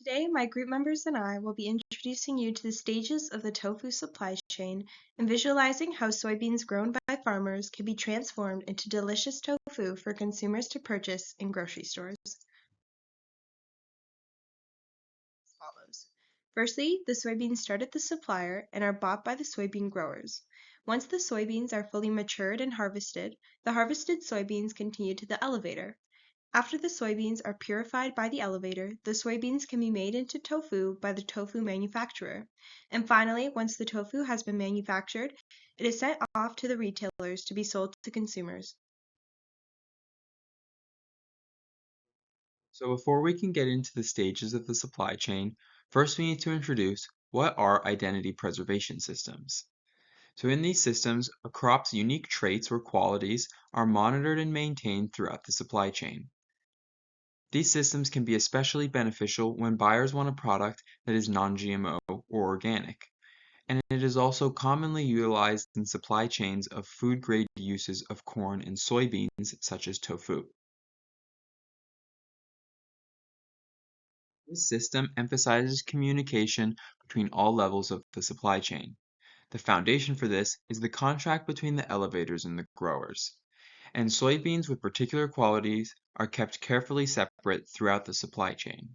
Today, my group members and I will be introducing you to the stages of the tofu supply chain and visualizing how soybeans grown by farmers can be transformed into delicious tofu for consumers to purchase in grocery stores. As follows. Firstly, the soybeans start at the supplier and are bought by the soybean growers. Once the soybeans are fully matured and harvested, the harvested soybeans continue to the elevator. After the soybeans are purified by the elevator, the soybeans can be made into tofu by the tofu manufacturer. And finally, once the tofu has been manufactured, it is sent off to the retailers to be sold to consumers. So before we can get into the stages of the supply chain, first we need to introduce what are identity preservation systems. So in these systems, a crop's unique traits or qualities are monitored and maintained throughout the supply chain. These systems can be especially beneficial when buyers want a product that is non-GMO or organic, and it is also commonly utilized in supply chains of food-grade uses of corn and soybeans such as tofu. This system emphasizes communication between all levels of the supply chain. The foundation for this is the contract between the elevators and the growers, and soybeans with particular qualities are kept carefully separate throughout the supply chain.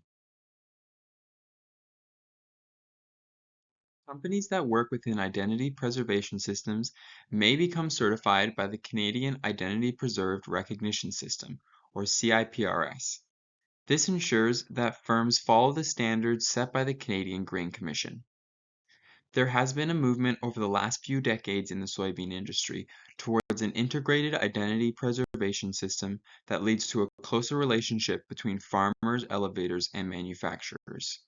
Companies that work within identity preservation systems may become certified by the Canadian Identity Preserved Recognition System, or CIPRS. This ensures that firms follow the standards set by the Canadian Grain Commission. There has been a movement over the last few decades in the soybean industry towards an integrated identity preservation system that leads to a closer relationship between farmers, elevators, and manufacturers.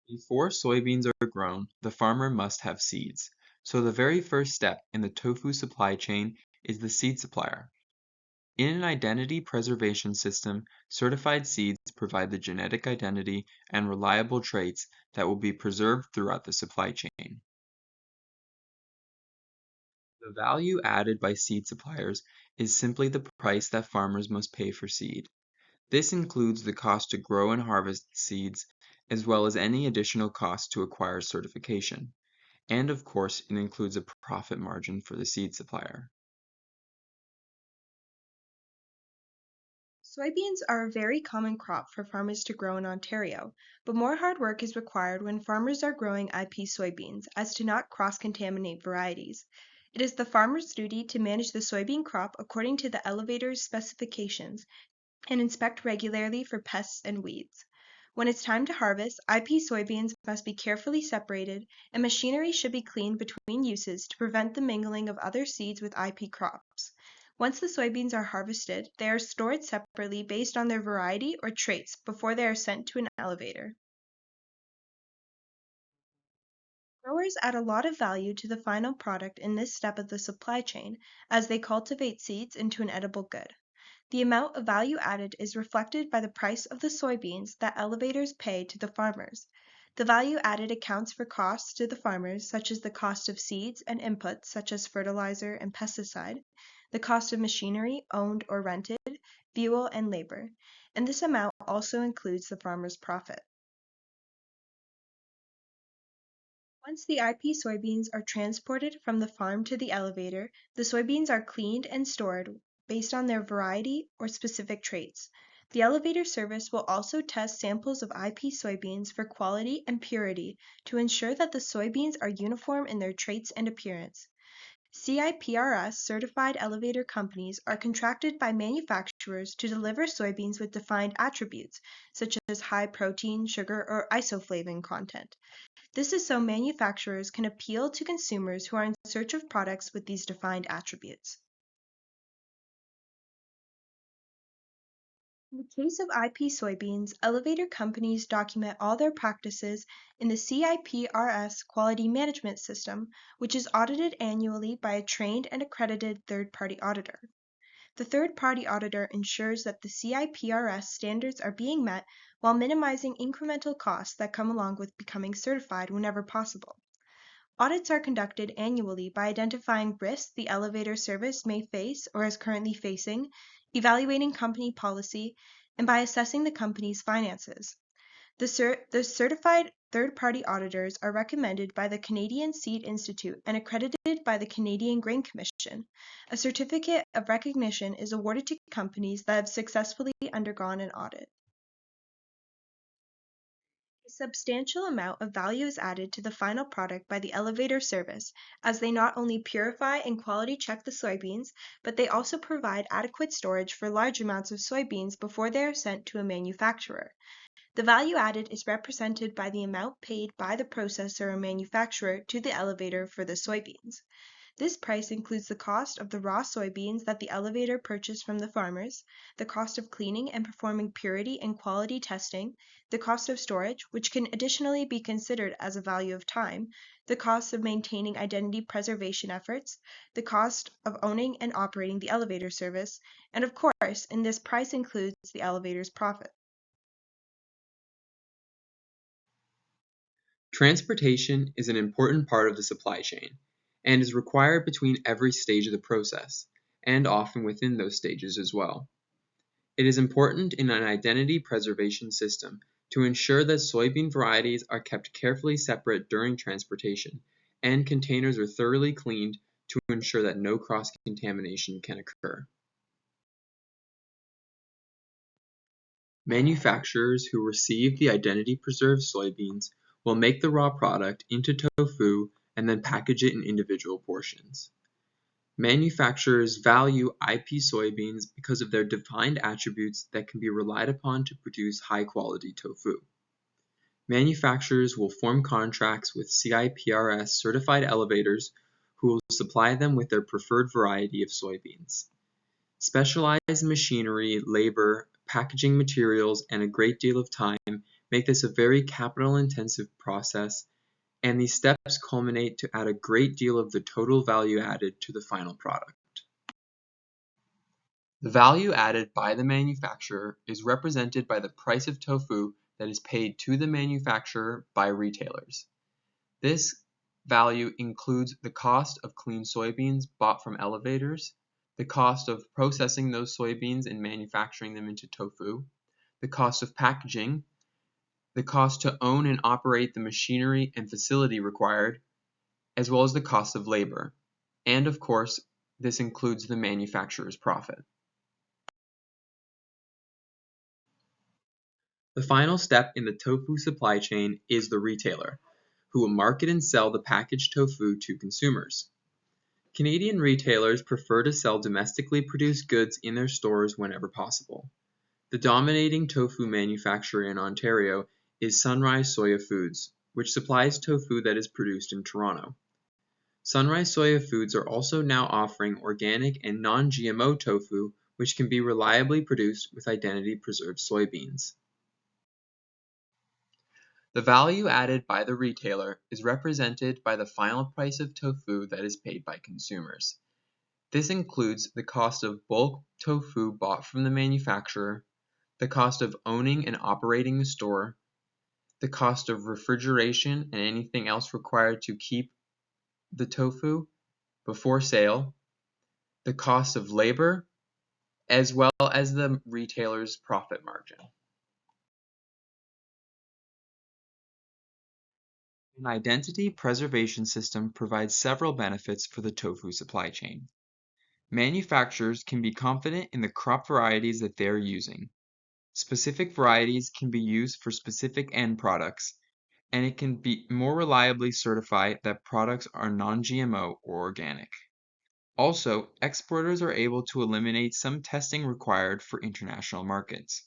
Before soybeans are grown, the farmer must have seeds. So the very first step in the tofu supply chain is the seed supplier. In an identity preservation system, certified seeds provide the genetic identity and reliable traits that will be preserved throughout the supply chain. The value added by seed suppliers is simply the price that farmers must pay for seed. This includes the cost to grow and harvest seeds, as well as any additional cost to acquire certification. And of course, it includes a profit margin for the seed supplier. Soybeans are a very common crop for farmers to grow in Ontario, but more hard work is required when farmers are growing IP soybeans as to not cross-contaminate varieties. It is the farmer's duty to manage the soybean crop according to the elevator's specifications and inspect regularly for pests and weeds. When it's time to harvest, IP soybeans must be carefully separated and machinery should be cleaned between uses to prevent the mingling of other seeds with IP crops. Once the soybeans are harvested, they are stored separately based on their variety or traits before they are sent to an elevator. Growers add a lot of value to the final product in this step of the supply chain as they cultivate seeds into an edible good. The amount of value added is reflected by the price of the soybeans that elevators pay to the farmers. The value added accounts for costs to the farmers, such as the cost of seeds and inputs, such as fertilizer and pesticide, the cost of machinery owned or rented, fuel, and labor. And this amount also includes the farmer's profit. Once the IP soybeans are transported from the farm to the elevator, the soybeans are cleaned and stored based on their variety or specific traits. The elevator service will also test samples of IP soybeans for quality and purity to ensure that the soybeans are uniform in their traits and appearance. CIPRS certified elevator companies are contracted by manufacturers to deliver soybeans with defined attributes, such as high protein, sugar, or isoflavin content. This is so manufacturers can appeal to consumers who are in search of products with these defined attributes. In the case of IP soybeans, elevator companies document all their practices in the CIPRS Quality Management System, which is audited annually by a trained and accredited third-party auditor. The third-party auditor ensures that the CIPRS standards are being met while minimizing incremental costs that come along with becoming certified whenever possible. Audits are conducted annually by identifying risks the elevator service may face or is currently facing, evaluating company policy, and by assessing the company's finances. The certified third-party auditors are recommended by the Canadian Seed Institute and accredited by the Canadian Grain Commission. A certificate of recognition is awarded to companies that have successfully undergone an audit. A substantial amount of value is added to the final product by the elevator service, as they not only purify and quality check the soybeans, but they also provide adequate storage for large amounts of soybeans before they are sent to a manufacturer. The value added is represented by the amount paid by the processor or manufacturer to the elevator for the soybeans. This price includes the cost of the raw soybeans that the elevator purchased from the farmers, the cost of cleaning and performing purity and quality testing, the cost of storage, which can additionally be considered as a value of time, the cost of maintaining identity preservation efforts, the cost of owning and operating the elevator service, and of course, in this price includes the elevator's profit. Transportation is an important part of the supply chain and is required between every stage of the process, and often within those stages as well. It is important in an identity preservation system to ensure that soybean varieties are kept carefully separate during transportation, and containers are thoroughly cleaned to ensure that no cross-contamination can occur. Manufacturers who receive the identity-preserved soybeans will make the raw product into tofu and then package it in individual portions. Manufacturers value IP soybeans because of their defined attributes that can be relied upon to produce high-quality tofu. Manufacturers will form contracts with CIPRS certified elevators who will supply them with their preferred variety of soybeans. Specialized machinery, labor, packaging materials, and a great deal of time make this a very capital-intensive process, and these steps culminate to add a great deal of the total value added to the final product. The value added by the manufacturer is represented by the price of tofu that is paid to the manufacturer by retailers. This value includes the cost of clean soybeans bought from elevators, the cost of processing those soybeans and manufacturing them into tofu, the cost of packaging, the cost to own and operate the machinery and facility required, as well as the cost of labor. And of course, this includes the manufacturer's profit. The final step in the tofu supply chain is the retailer, who will market and sell the packaged tofu to consumers. Canadian retailers prefer to sell domestically produced goods in their stores whenever possible. The dominating tofu manufacturer in Ontario is Sunrise Soya Foods, which supplies tofu that is produced in Toronto. Sunrise Soya Foods are also now offering organic and non-GMO tofu, which can be reliably produced with identity-preserved soybeans. The value added by the retailer is represented by the final price of tofu that is paid by consumers. This includes the cost of bulk tofu bought from the manufacturer, the cost of owning and operating the store, the cost of refrigeration and anything else required to keep the tofu before sale, the cost of labor, as well as the retailer's profit margin. An identity preservation system provides several benefits for the tofu supply chain. Manufacturers can be confident in the crop varieties that they are using. Specific varieties can be used for specific end products, and it can be more reliably certified that products are non-GMO or organic. Also, exporters are able to eliminate some testing required for international markets.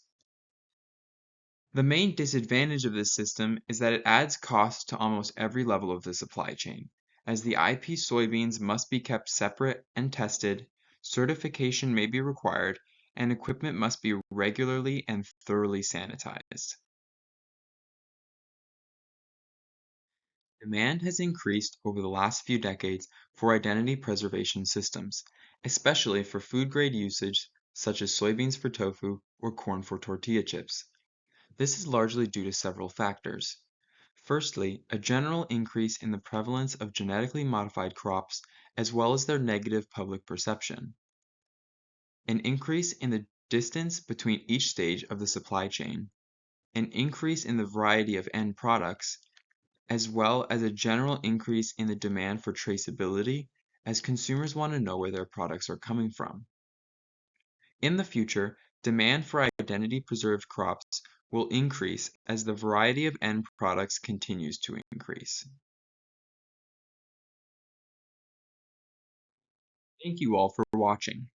The main disadvantage of this system is that it adds costs to almost every level of the supply chain, as the IP soybeans must be kept separate and tested, certification may be required, and equipment must be regularly and thoroughly sanitized. Demand has increased over the last few decades for identity preservation systems, especially for food-grade usage such as soybeans for tofu or corn for tortilla chips. This is largely due to several factors. Firstly, a general increase in the prevalence of genetically modified crops as well as their negative public perception. An increase in the distance between each stage of the supply chain, an increase in the variety of end products, as well as a general increase in the demand for traceability as consumers want to know where their products are coming from. In the future, demand for identity preserved crops will increase as the variety of end products continues to increase. Thank you all for watching.